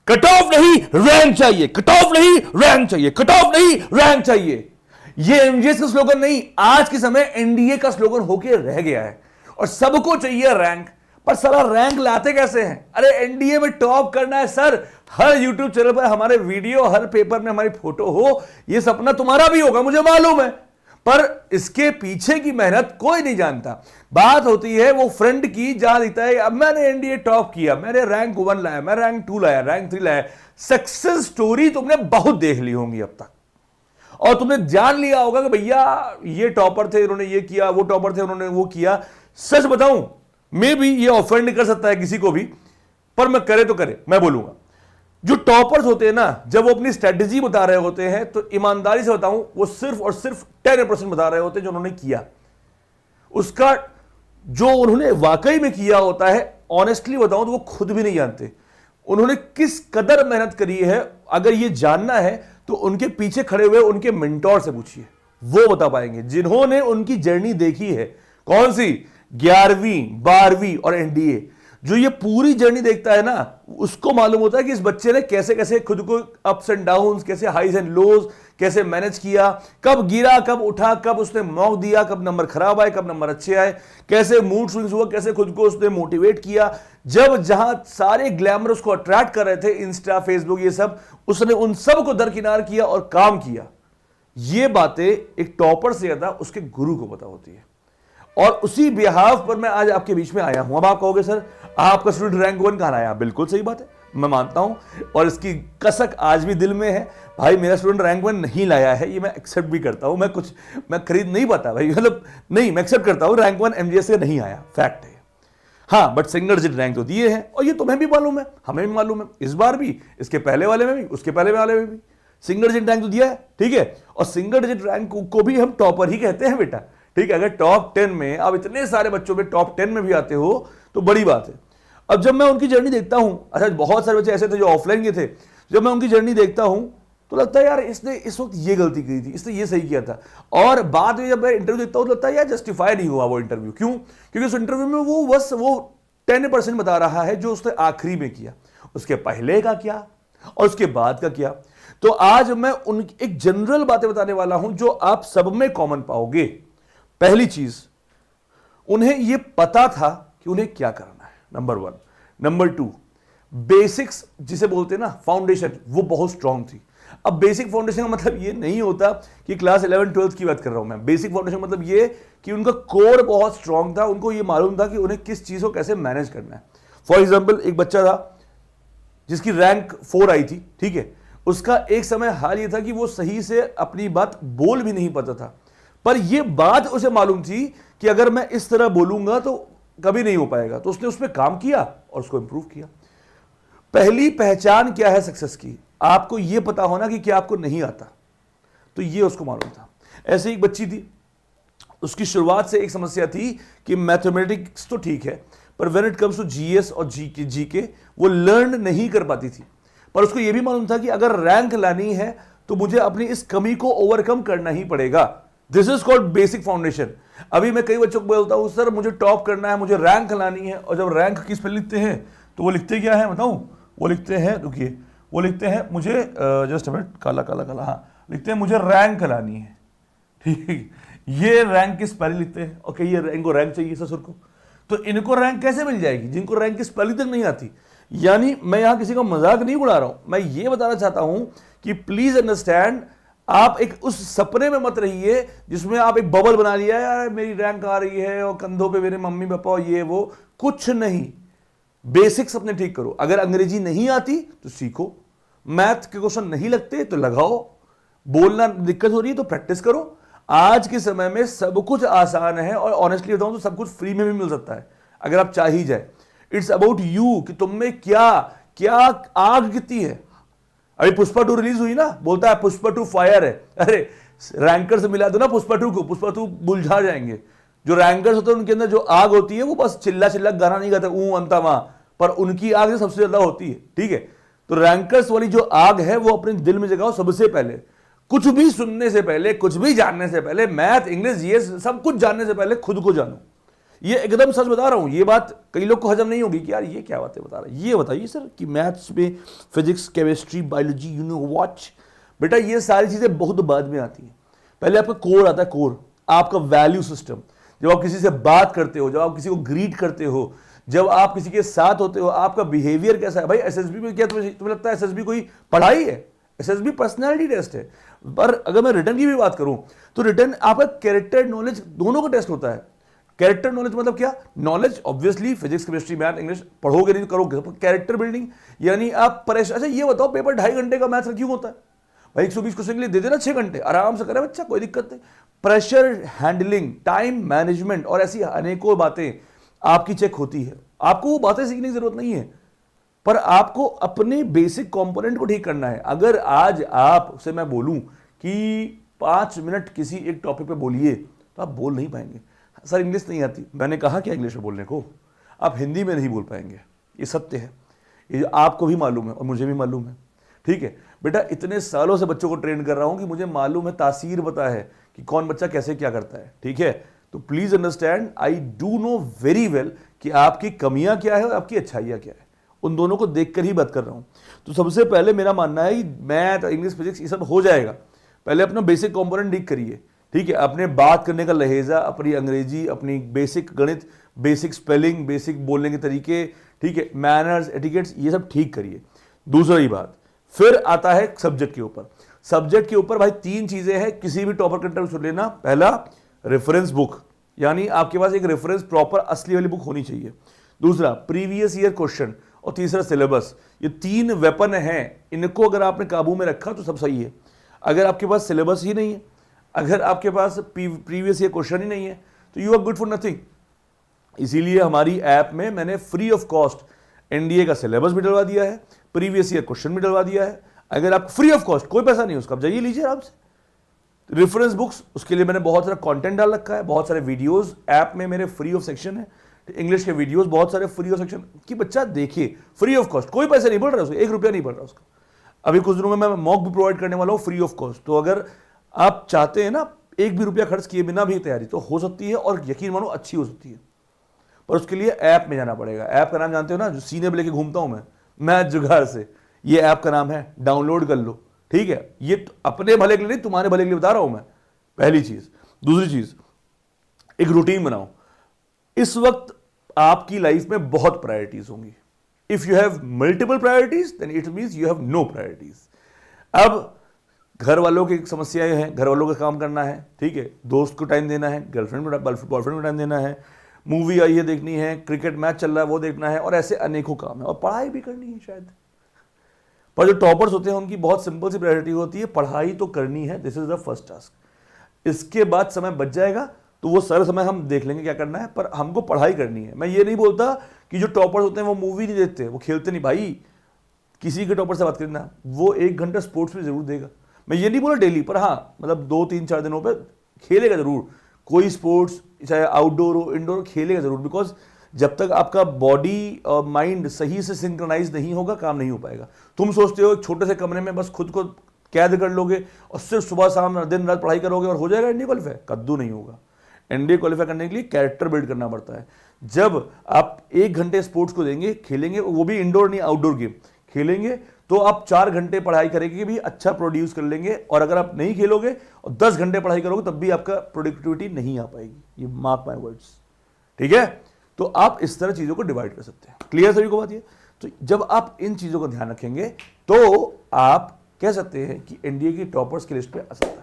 Cut off नहीं rank चाहिए, cut off नहीं रैंक चाहिए, कट ऑफ नहीं रैंक चाहिए। ये एमजीएस का स्लोगन नहीं, आज के समय एनडीए का स्लोगन होके रह गया है। और सबको चाहिए रैंक, पर सारा रैंक लाते कैसे हैं? अरे एनडीए में टॉप करना है सर, हर यूट्यूब चैनल पर हमारे वीडियो, हर पेपर में हमारी फोटो हो, यह सपना तुम्हारा भी होगा, मुझे मालूम है, पर इसके पीछे की मेहनत कोई नहीं जानता। बात होती है वो फ्रेंड की, जहां दिखता है अब मैंने एनडीए टॉप किया, मैंने रैंक 1 लाया, मैं रैंक 2 लाया, रैंक 3 लाया। सक्सेस स्टोरी तुमने बहुत देख ली होंगी अब तक, और तुमने जान लिया होगा कि भैया ये टॉपर थे, इन्होंने ये किया, वो टॉपर थे, उन्होंने वो किया। सच बताऊं, मे भी ये ऑफेंड कर सकता है किसी को भी, पर मैं करे तो करे, मैं बोलूंगा जो टॉपर्स होते हैं ना, जब वो अपनी स्ट्रेटेजी बता रहे होते हैं तो ईमानदारी से बताऊं, वो सिर्फ और सिर्फ 10% बता रहे होते हैं जो उन्होंने किया। उसका जो उन्होंने वाकई में किया होता है, ऑनेस्टली बताऊं तो वो खुद भी नहीं जानते उन्होंने किस कदर मेहनत करी है। अगर ये जानना है तो उनके पीछे खड़े हुए उनके मेंटोर से पूछिए, वो बता पाएंगे, जिन्होंने उनकी जर्नी देखी है। कौन सी? 11वीं, 12वीं और एनडीए। जो ये पूरी जर्नी देखता है ना, उसको मालूम होता है कि इस बच्चे ने कैसे कैसे खुद को अप्स एंड डाउन्स, कैसे हाइज एंड लोज कैसे मैनेज किया, कब गिरा, कब उठा, कब उसने मॉक दिया, कब नंबर खराब आए, कब नंबर अच्छे आए, कैसे मूड स्विंग्स हुआ, कैसे खुद को उसने मोटिवेट किया। जब जहां सारे ग्लैमर उसको अट्रैक्ट कर रहे थे, इंस्टा, फेसबुक, ये सब, उसने उन सब को दरकिनार किया और काम किया। ये बातें एक टॉपर से ज्यादा उसके गुरु को पता होती है, और उसी बिहाफ पर मैं आज आपके बीच में आया हूं। अब आप कहोगे सर आपका स्टूडेंट रैंक 1 कहां आया? बिल्कुल सही बात है, मैं मानता हूं, और इसकी कसक आज भी दिल में है। भाई मेरा स्टूडेंट रैंक 1 नहीं लाया है, ये मैं एक्सेप्ट भी करता हूं। मैं खरीद नहीं पाता भाई, मतलब नहीं, मैं एक्सेप्ट करता हूं रैंक 1 एमजीएस से नहीं आया, फैक्ट है। हाँ, बट सिंगल डिजिट रैंक तो दिए हैं, और ये तुम्हें भी मालूम है, हमें भी मालूम है, इस बार भी, इसके पहले वाले में भी, उसके पहले वाले में भी सिंगल डिजिट रैंक तो दिया है, ठीक है। और सिंगल डिजिट रैंक को भी हम टॉपर ही कहते हैं बेटा, ठीक है। अगर टॉप 10 में, अब इतने सारे बच्चों में टॉप 10 में भी आते हो तो बड़ी बात है। अब जब मैं उनकी जर्नी देखता हूं, अच्छा बहुत सारे बच्चे ऐसे थे जो ऑफलाइन के थे, जब मैं उनकी जर्नी देखता हूं तो लगता है यार इसने इस वक्त ये गलती की थी, इसने ये सही किया था। और बाद में जब मैं इंटरव्यू देखता हूं तो लगता है यार जस्टिफाई नहीं हुआ वो इंटरव्यू। क्यों? क्योंकि उस इंटरव्यू में वो बस वो 10% बता रहा है जो उसने आखिरी में किया, उसके पहले का क्या और उसके बाद का क्या। तो आज मैं उन एक जनरल बातें बताने वाला हूं जो आप सब में कॉमन पाओगे। पहली चीज, उन्हें यह पता था कि उन्हें क्या करना है, नंबर 1। नंबर 2, बेसिक्स जिसे बोलते हैं ना, फाउंडेशन, वो बहुत स्ट्रांग थी। अब बेसिक फाउंडेशन का मतलब ये नहीं होता कि क्लास 11-12 की बात कर रहा हूं मैं। बेसिक फाउंडेशन मतलब ये कि उनका कोर बहुत स्ट्रांग था, उनको ये मालूम था कि उन्हें किस चीज को कैसे मैनेज करना है। फॉर एग्जाम्पल, एक बच्चा था जिसकी रैंक 4 आई थी, ठीक है। उसका एक समय हाल ये था कि वो सही से अपनी बात बोल भी नहीं पाता था, पर यह बात उसे मालूम थी कि अगर मैं इस तरह बोलूंगा तो कभी नहीं हो पाएगा। तो उसने उस पर काम किया और उसको इंप्रूव किया। पहली पहचान क्या है सक्सेस की? आपको यह पता होना कि क्या आपको नहीं आता, तो यह उसको मालूम था। ऐसे एक बच्ची थी, उसकी शुरुआत से एक समस्या थी कि मैथमेटिक्स तो ठीक है, पर when it comes to GS और जीके वो लर्न नहीं कर पाती थी। पर उसको यह भी मालूम था कि अगर रैंक लानी है तो मुझे अपनी इस कमी को ओवरकम करना ही पड़ेगा। This is called basic foundation. अभी मैं कई बच्चों को बोलता हूं सर मुझे टॉप करना है, मुझे रैंक लानी है, और जब रैंक किस पे लिखते हैं तो वो लिखते क्या है बताऊं? वो लिखते हैं, रुकिए, वो लिखते हैं मुझे जस्ट मिनट, काला काला काला, हाँ, लिखते हैं मुझे रैंक लानी है, ठीक। ये रैंक की स्पेलिंग लिखते हैं, ओके, ये इनको रैंक चाहिए ससुर को, तो इनको रैंक कैसे मिल जाएगी जिनको रैंक की स्पेलिंग तक नहीं आती। यानी मैं यहां किसी का मजाक नहीं उड़ा रहा हूं, मैं ये बताना चाहता हूं कि प्लीज अंडरस्टैंड, आप एक उस सपने में मत रहिए जिसमें आप एक बबल बना लिया, यार मेरी रैंक आ रही है और कंधों पे मेरे मम्मी पापा, ये वो, कुछ नहीं। बेसिक्स अपने ठीक करो। अगर अंग्रेजी नहीं आती तो सीखो, मैथ के क्वेश्चन नहीं लगते तो लगाओ, बोलना दिक्कत हो रही है तो प्रैक्टिस करो। आज के समय में सब कुछ आसान है, और ऑनेस्टली बताऊं तो सब कुछ फ्री में भी मिल सकता है अगर आप चाह ही जाए। इट्स अबाउट यू कि तुम में क्या क्या आग कितनी है। अभी पुष्पा 2 रिलीज हुई ना, बोलता है पुष्पा 2 फायर है। अरे रैंकर से मिला दो ना पुष्पा 2 को, पुष्पा 2 बुझा जाएंगे। जो रैंकर्स होते हैं उनके अंदर जो आग होती है वो बस चिल्ला चिल्ला गाना नहीं गाते ऊ अंता वहां, पर उनकी आग सबसे ज्यादा होती है, ठीक है। तो रैंकर्स वाली जो आग है वो अपने दिल में जगाओ सबसे पहले। कुछ भी सुनने से पहले, कुछ भी जानने से पहले, मैथ, इंग्लिश, ये सब कुछ जानने से पहले खुद को जानो। ये एकदम सच बता रहा हूं, ये बात कई लोग को हजम नहीं होगी कि यार ये क्या बातें बता रहा है। ये बताइए सर कि मैथ्स में physics, chemistry, biology, you know watch, बेटा ये सारी चीजें बहुत बाद में आती हैं। पहले आपका कोर आता है, कोर आपका वैल्यू सिस्टम। जब आप किसी से बात करते हो, जब आप किसी को ग्रीट करते हो, जब आप किसी के साथ होते हो, आपका बिहेवियर कैसा है। भाई एसएसबी में क्या तुम्हें लगता है एसएसबी कोई पढ़ाई है? एसएसबी पर्सनालिटी टेस्ट है। पर अगर मैं रिटर्न की भी बात करूं तो रिटर्न आपका कैरेक्टर नॉलेज दोनों का टेस्ट होता है। कैरेक्टर नॉलेज मतलब क्या? Knowledge obviously physics, chemistry, math, English पढ़ोगे नहीं तो करोगे। कैरेक्टर बिल्डिंग यानी आप परेशान। अच्छा ये बताओ पेपर 2.5 घंटे का मैथ्स क्यों होता है भाई? 120 क्वेश्चन के लिए दे देना 6 घंटे, आराम से करे बच्चा, कोई दिक्कत नहीं। प्रेशर हैंडलिंग, टाइम मैनेजमेंट और ऐसी अनेकों बातें आपकी चेक होती है। आपको वो बातें सीखने की जरूरत नहीं है, पर आपको अपने बेसिक कंपोनेंट को ठीक करना है। अगर आज आपसे मैं बोलूं कि 5 मिनट किसी एक टॉपिक पे बोलिए तो आप बोल नहीं पाएंगे। सर इंग्लिश नहीं आती, मैंने कहा क्या इंग्लिश में बोलने को? आप हिंदी में नहीं बोल पाएंगे, ये सत्य है। ये आपको भी मालूम है और मुझे भी मालूम है, ठीक है बेटा। इतने सालों से बच्चों को ट्रेन कर रहा हूं कि मुझे मालूम है, तासीर पता है कि कौन बच्चा कैसे क्या करता है, ठीक है। तो please understand, I do know very well कि आपकी कमियां क्या है और आपकी अच्छाइयां क्या है। उन दोनों को देखकर ही बात कर रहा हूं। तो सबसे पहले मेरा मानना है कि मैथ, इंग्लिश, फिजिक्स ये सब हो जाएगा। पहले अपना बेसिक कंपोनेंट ठीक करिए, ठीक है। अपने बात करने का लहजा, अपनी अंग्रेजी, अपनी बेसिक गणित, बेसिक स्पेलिंग, बेसिक बोलने के तरीके, ठीक है, मैनर्स, एटिकेट्स, ये सब ठीक करिए। दूसरी बात, फिर आता है सब्जेक्ट के ऊपर। सब्जेक्ट के ऊपर भाई 3 चीजें हैं, किसी भी टॉपर कंटेंट सुन लेना। पहला, रेफरेंस बुक, यानी आपके पास एक रेफरेंस प्रॉपर असली वाली बुक होनी चाहिए। दूसरा, प्रीवियस ईयर क्वेश्चन, और तीसरा सिलेबस। ये 3 वेपन हैं, इनको अगर आपने काबू में रखा तो सब सही है। अगर आपके पास सिलेबस ही नहीं है, अगर आपके पास प्रीवियस ईयर क्वेश्चन ही नहीं है, तो you are good for nothing. इसीलिए हमारी ऐप में मैंने फ्री ऑफ कॉस्ट एनडीए का सिलेबस भी डलवा दिया है, प्रीवियस ईयर क्वेश्चन भी डलवा दिया है। अगर आप फ्री ऑफ कॉस्ट, कोई पैसा नहीं उसका, आप जाइए लीजिए आराम से। रेफरेंस बुक्स, उसके लिए मैंने बहुत सारा कंटेंट डाल रखा है, बहुत सारे वीडियोस ऐप में मेरे फ्री ऑफ सेक्शन है। इंग्लिश के वीडियोस बहुत सारे फ्री ऑफ सेक्शन कि बच्चा देखिए, फ्री ऑफ कॉस्ट, कोई पैसे नहीं बढ़ रहा है उसको, 1 रुपया नहीं बढ़ रहा उसका। अभी कुछ दिनों में मैं मॉक भी प्रोवाइड करने वाला हूँ फ्री ऑफ कॉस्ट। तो अगर आप चाहते हैं ना 1 भी रुपया खर्च किए बिना भी तैयारी तो हो सकती है, और यकीन मानो अच्छी हो सकती है। पर उसके लिए ऐप में जाना पड़ेगा। ऐप का नाम जानते हो ना, जो सीने पे लेके घूमता हूं मैं जुगाड़ से, ये ऐप का नाम है, डाउनलोड कर लो, ठीक है। ये अपने भले के लिए नहीं, तुम्हारे भले के लिए बता रहा हूं मैं, पहली चीज। दूसरी चीज, एक रूटीन बनाओ। इस वक्त आपकी लाइफ में बहुत प्रायोरिटीज होंगी। If you have multiple priorities then it means you have no priorities. अब घर वालों की समस्याएं हैं, घर वालों का काम करना है, ठीक है, दोस्त को टाइम देना है, गर्लफ्रेंड बॉयफ्रेंड को टाइम देना है, मूवी आई है देखनी है, क्रिकेट मैच चल रहा है वो देखना है, और ऐसे अनेकों काम है, और पढ़ाई भी करनी है शायद। पर जो टॉपर्स होते हैं उनकी बहुत सिंपल सी प्रायोरिटी होती है, पढ़ाई तो करनी है, this is the first task. इसके बाद समय बच जाएगा तो वो सारा समय हम देख लेंगे क्या करना है, पर हमको पढ़ाई करनी है। मैं ये नहीं बोलता कि जो टॉपर्स होते हैं वो मूवी नहीं देखते, वो खेलते नहीं। भाई किसी के टॉपर से बात करना, वो 1 घंटा स्पोर्ट्स में जरूर देगा। मैं ये नहीं बोला डेली, पर हाँ मतलब 2-3-4 दिनों पे खेलेगा जरूर कोई स्पोर्ट्स, चाहे आउटडोर हो इंडोर, खेलेगा जरूर। बिकॉज जब तक आपका बॉडी और माइंड सही से सिंक्रोनाइज नहीं होगा, काम नहीं हो पाएगा। तुम सोचते हो एक छोटे से कमरे में बस खुद को कैद कर लोगे और सिर्फ सुबह शाम दिन रात पढ़ाई करोगे और हो जाएगा एनडीए क्वालिफाई, कद्दू नहीं होगा। एनडीए क्वालिफाई करने के लिए कैरेक्टर बिल्ड करना पड़ता है। जब आप 1 घंटे स्पोर्ट्स को देंगे, खेलेंगे, वो भी इंडोर नहीं आउटडोर गेम खेलेंगे, तो आप 4 घंटे पढ़ाई करेंगे भी अच्छा प्रोड्यूस कर लेंगे। और अगर आप नहीं खेलोगे और 10 घंटे पढ़ाई करोगे तब भी आपका प्रोडक्टिविटी नहीं आ पाएगी। ये मार्क माय वर्ड्स, ठीक है। तो आप इस तरह चीजों को डिवाइड कर सकते हैं। क्लियर सभी को बात ये? तो जब आप इन चीजों को ध्यान रखेंगे तो आप कह सकते हैं कि एनडीए की टॉपर्स की लिस्ट पे आ सकता है।